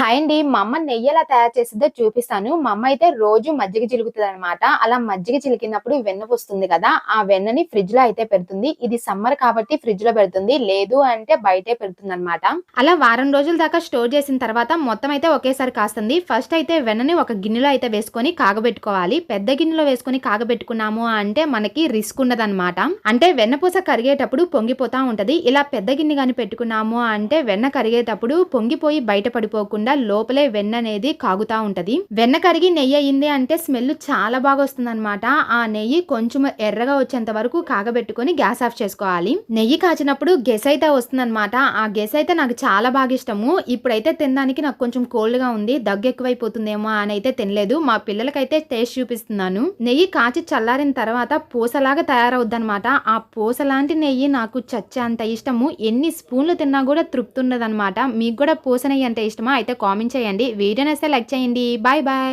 Hi అండి. మా అమ్మ నెయ్యి ఎలా తయారు చేసిద్దో చూపిస్తాను. మా అమ్మ అయితే రోజు మజ్జిగ చిలుకుతదనమాట. అలా మజ్జిగ చిలికినప్పుడు వెన్న వస్తుంది కదా! ఆ వెన్నని ఫ్రిడ్జ్‌లో అయితే పెడుతుంది. ఇది సమ్మర్ కాబట్టి ఫ్రిడ్జ్‌లో పెడుతుంది. లేదు అంటే బయటే పెడుతుందనమాట. అలా వారం రోజుల దాకా స్టోర్ చేసిన తర్వాత మొత్తం అయితే ఒకేసారి కాస్తుంది. ఫస్ట్ అయితే వెన్నని ఒక గిన్నెలో అయితే వేసుకొని కాగబెట్టుకోవాలి. పెద్ద గిన్నెలో వేసుకొని కాగబెట్టుకున్నాము అంటే మనకి రిస్క్ ఉండదనమాట. అంటే వెన్నపూస కరిగేటప్పుడు పొంగిపోతా ఉంటది. ఇలా పెద్ద గిన్నె గాని పెట్టుకున్నాము అంటే వెన్న కరిగేటప్పుడు పొంగిపోయి బయట పడిపోకుండా లోపలే వెన్న అనేది కాగుతా ఉంటది. వెన్న కరిగి నెయ్యి అయింది అంటే స్మెల్ చాలా బాగా వస్తుందన్నమాట. ఆ నెయ్యి కొంచెం ఎర్రగా వచ్చేంత వరకు కాగబెట్టుకొని గ్యాస్ ఆఫ్ చేసుకోవాలి. నెయ్యి కాచినప్పుడు గెస్ అయితే వస్తుందన్నమాట. ఆ గెస్ అయితే నాకు చాలా బాగా ఇష్టము. ఇప్పుడైతే తినడానికి నాకు కొంచెం కోల్డ్ గా ఉంది. దగ్గు ఎక్కువైపోతుందేమో అని అయితే తినలేదు. మా పిల్లలకైతే టేస్ట్ చూపిస్తున్నాను. నెయ్యి కాచి చల్లారిన తర్వాత పూసలాగా తయారవుద్దన్నమాట. ఆ పూసలాంటి నెయ్యి నాకు చచ్చేంత ఇష్టము. ఎన్ని స్పూన్లు తిన్నా కూడా తృప్తి ఉండదన్నమాట. మీకు కూడా పూస నెయ్యి అంటే ఇష్టమా? అయితే కామెంట్ చేయండి. వీడియో నచ్చితే లైక్ చేయండి. Bye bye.